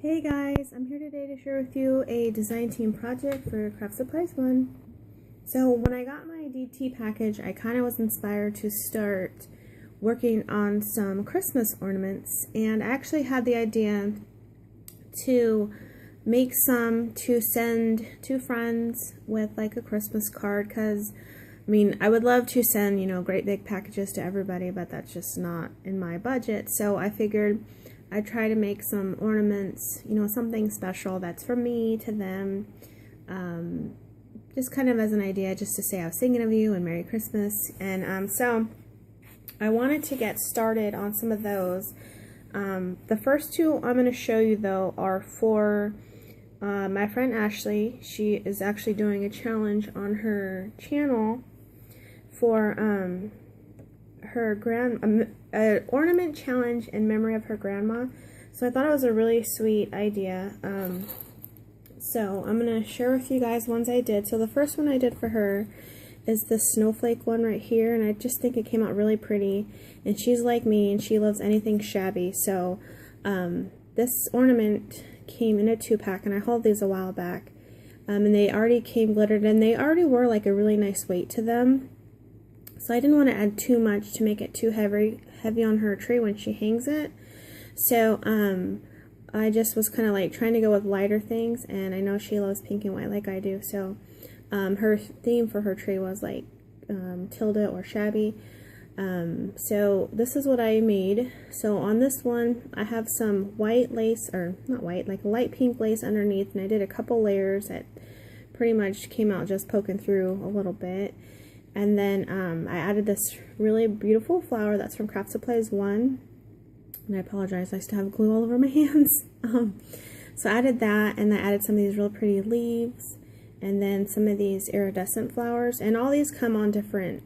Hey guys, I'm here today to share with you a design team project for CraftSupplies1. So when I got my DT package, I kind of was inspired to start working on some Christmas ornaments, and I actually had the idea to make some to send to friends with like a Christmas card, because I mean, I would love to send, great big packages to everybody, but that's just not in my budget. So I figured I'd try to make some ornaments, something special that's from me to them, just kind of as an idea, just to say I was thinking of you and Merry Christmas. And so I wanted to get started on some of those. The first two I'm going to show you, though, are for my friend Ashley. She is actually doing a challenge on her channel for her ornament challenge in memory of her grandma. So I thought it was a really sweet idea. So I'm going to share with you guys ones I did. So the first one I did for her is the snowflake one right here, and I just think it came out really pretty. And she's like me, and she loves anything shabby. So this ornament came in a 2-pack, and I hauled these a while back. And they already came glittered, and they already were like a really nice weight to them. So I didn't want to add too much to make it too heavy on her tree when she hangs it. So I just was kind of like trying to go with lighter things, and I know she loves pink and white like I do. So her theme for her tree was like Tilda or shabby. So this is what I made. So on this one I have some white lace, or not white, like light pink lace underneath, and I did a couple layers that pretty much came out just poking through a little bit. And then I added this really beautiful flower that's from CraftSupplies1. And I apologize, I still have glue all over my hands. So I added that, and I added some of these real pretty leaves, and then some of these iridescent flowers. And all these come on different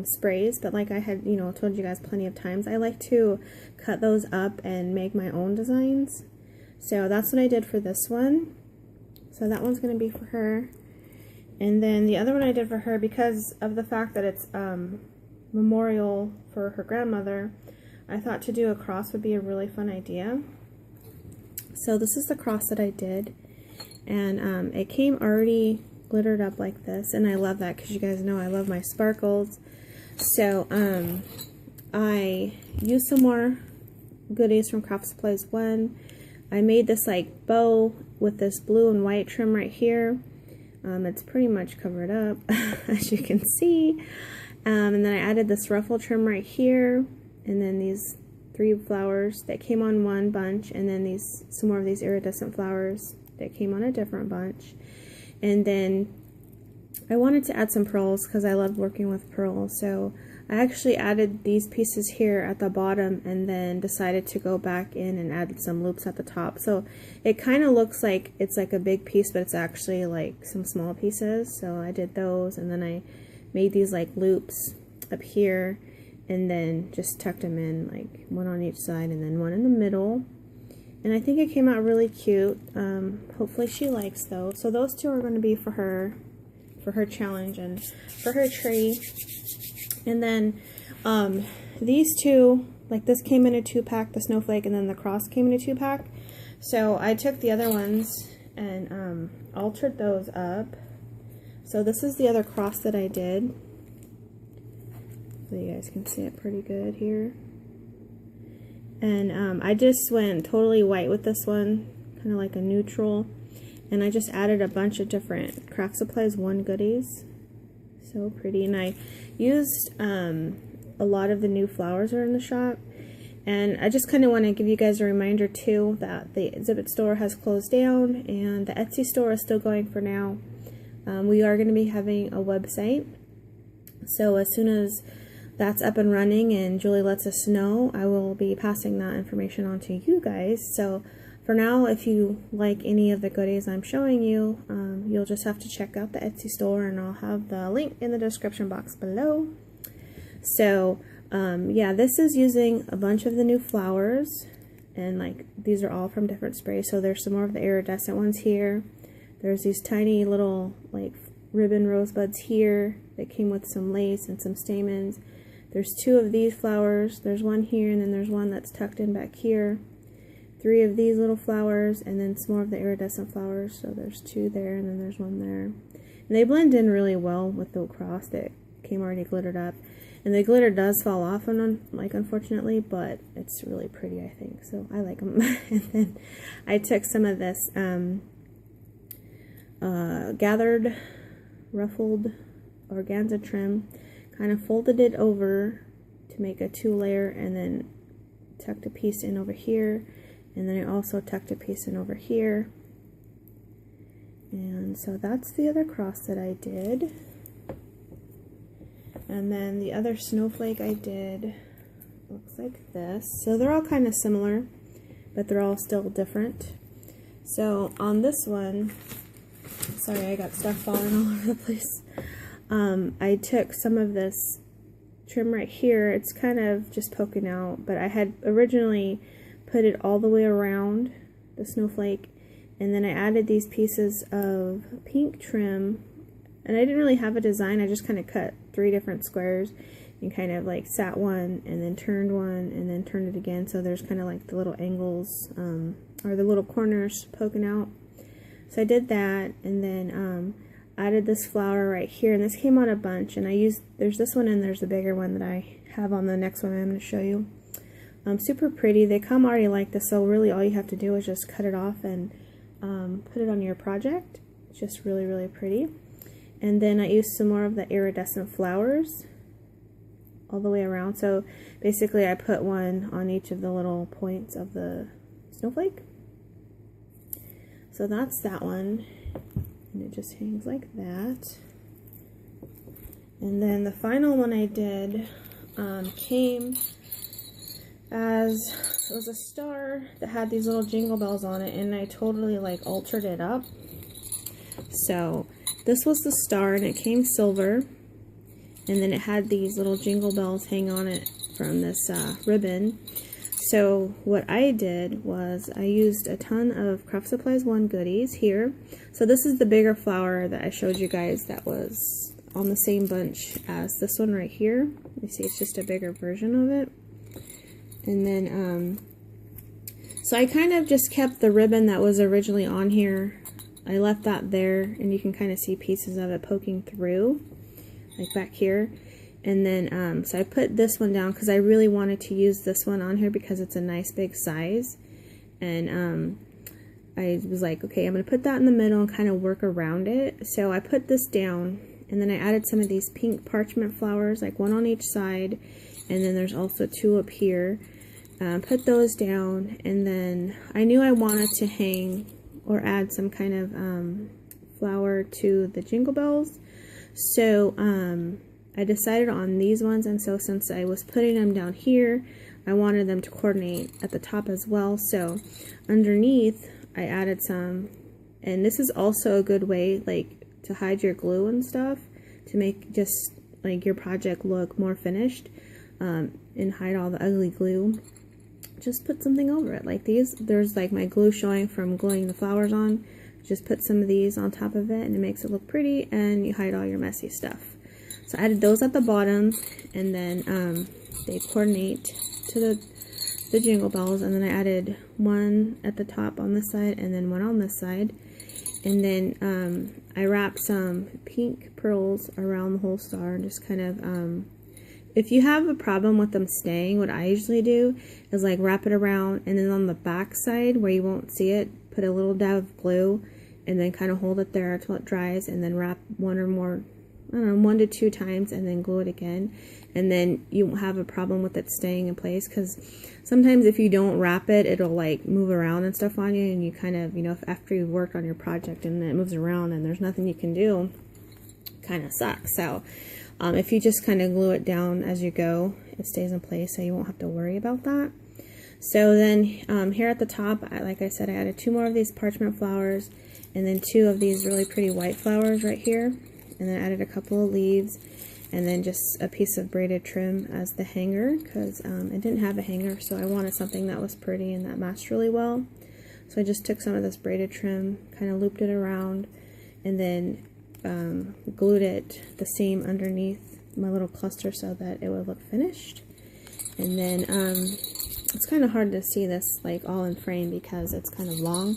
sprays, but like I had, told you guys plenty of times, I like to cut those up and make my own designs. So that's what I did for this one. So that one's going to be for her. And then the other one I did for her, because of the fact that it's memorial for her grandmother, I thought to do a cross would be a really fun idea. So this is the cross that I did, and it came already glittered up like this, and I love that because you guys know I love my sparkles. So I used some more goodies from CraftSupplies1. I made this like bow with this blue and white trim right here. It's pretty much covered up, as you can see. And then I added this ruffle trim right here, and then these 3 flowers that came on one bunch, and then some more of these iridescent flowers that came on a different bunch. And then I wanted to add some pearls because I love working with pearls, so I actually added these pieces here at the bottom, and then decided to go back in and add some loops at the top. So it kind of looks like it's like a big piece, but it's actually like some small pieces. So I did those, and then I made these like loops up here, and then just tucked them in, like one on each side and then one in the middle. And I think it came out really cute. Hopefully she likes those. So those two are going to be for her challenge and for her tree. And then these two, like this came in a 2-pack, the snowflake, and then the cross came in a 2-pack. So I took the other ones and altered those up. So this is the other cross that I did. So you guys can see it pretty good here. And I just went totally white with this one, kind of like a neutral. And I just added a bunch of different CraftSupplies1 goodies. So pretty. And I used a lot of the new flowers that are in the shop. And I just kind of want to give you guys a reminder too that the exhibit store has closed down, and the Etsy store is still going for now. We are going to be having a website. So as soon as that's up and running and Julie lets us know, I will be passing that information on to you guys. So for now, if you like any of the goodies I'm showing you, you'll just have to check out the Etsy store, and I'll have the link in the description box below. So yeah, this is using a bunch of the new flowers, and like these are all from different sprays. So there's some more of the iridescent ones here. There's these tiny little like ribbon rosebuds here that came with some lace and some stamens. There's 2 of these flowers. There's one here, and then there's one that's tucked in back here. 3 of these little flowers, and then some more of the iridescent flowers. So there's 2 there, and then there's 1 there. And they blend in really well with the cross that came already glittered up. And the glitter does fall off, unfortunately, but it's really pretty, I think. So I like them. And then I took some of this gathered, ruffled organza trim, kind of folded it over to make a 2-layer, and then tucked a piece in over here, and then I also tucked a piece in over here. And so that's the other cross that I did. And then the other snowflake I did looks like this. So they're all kind of similar, but they're all still different. So on this one, sorry, I got stuff falling all over the place. I took some of this trim right here. It's kind of just poking out, but I had originally put it all the way around the snowflake, and then I added these pieces of pink trim, and I didn't really have a design. I just kind of cut 3 different squares and kind of like sat one and then turned one and then turned it again, so there's kind of like the little angles or the little corners poking out. So I did that, and then added this flower right here, and this came out a bunch, and I used, there's this one and there's a bigger one that I have on the next one I'm going to show you. Super pretty. They come already like this, so really all you have to do is just cut it off and put it on your project. It's just really, really pretty. And then I used some more of the iridescent flowers all the way around. So basically I put one on each of the little points of the snowflake. So that's that one. And it just hangs like that. And then the final one I did came as, it was a star that had these little jingle bells on it, and I totally like altered it up. So this was the star, and it came silver, and then it had these little jingle bells hang on it from this ribbon. So what I did was I used a ton of CraftSupplies1 goodies here. So this is the bigger flower that I showed you guys that was on the same bunch as this one right here. You see it's just a bigger version of it. And then, so I kind of just kept the ribbon that was originally on here. I left that there, and you can kind of see pieces of it poking through, like back here. And then, so I put this one down because I really wanted to use this one on here because it's a nice big size. And I was like, okay, I'm going to put that in the middle and kind of work around it. So I put this down, and then I added some of these pink parchment flowers, like 1 on each side. And then there's also 2 up here. Put those down, and then I knew I wanted to hang or add some kind of flower to the jingle bells. So I decided on these ones, and so since I was putting them down here, I wanted them to coordinate at the top as well. So underneath I added some, and this is also a good way like to hide your glue and stuff, to make just like your project look more finished, and hide all the ugly glue. Just put something over it like these. There's like my glue showing from gluing the flowers on. Just put some of these on top of it, and it makes it look pretty, and you hide all your messy stuff. So I added those at the bottom, and then they coordinate to the jingle bells, and then I added 1 at the top on this side and then 1 on this side. And then I wrapped some pink pearls around the whole star, and just kind of if you have a problem with them staying, what I usually do is like wrap it around, and then on the back side where you won't see it, put a little dab of glue, and then kind of hold it there until it dries, and then wrap 1 or more, I don't know, 1 to 2 times, and then glue it again. And then you won't have a problem with it staying in place, because sometimes if you don't wrap it, it'll like move around and stuff on you, and you kind of, you know, if after you've worked on your project and it moves around and there's nothing you can do, kind of sucks. So if you just kind of glue it down as you go, it stays in place, so you won't have to worry about that. So then here at the top, like I said, I added 2 more of these parchment flowers, and then 2 of these really pretty white flowers right here, and then I added a couple of leaves, and then just a piece of braided trim as the hanger, because it didn't have a hanger, so I wanted something that was pretty and that matched really well. So I just took some of this braided trim, kind of looped it around, and then glued it the seam underneath my little cluster so that it would look finished. And then It's kind of hard to see this like all in frame because it's kind of long,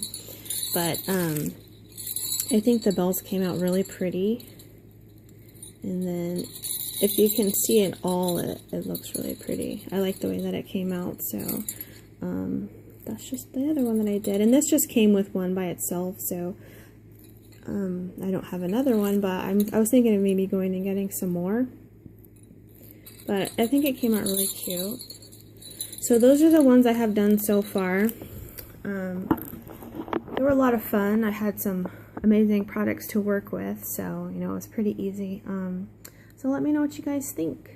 but I think the bells came out really pretty. And then if you can see it all, it looks really pretty. I like the way that it came out, so that's just the other one that I did. And this just came with one by itself, so I don't have another one, but I was thinking of maybe going and getting some more. But I think it came out really cute. So those are the ones I have done so far. They were a lot of fun. I had some amazing products to work with, so you know, it was pretty easy. So let me know what you guys think.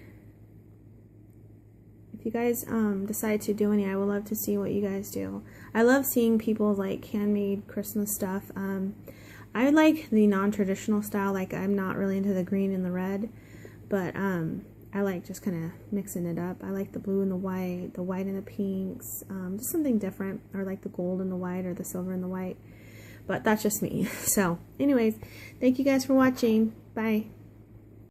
If you guys decide to do any, I would love to see what you guys do. I love seeing people like handmade Christmas stuff. I like the non-traditional style, like I'm not really into the green and the red, but I like just kind of mixing it up. I like the blue and the white and the pinks, just something different, or like the gold and the white, or the silver and the white. But that's just me. So anyways, thank you guys for watching. Bye.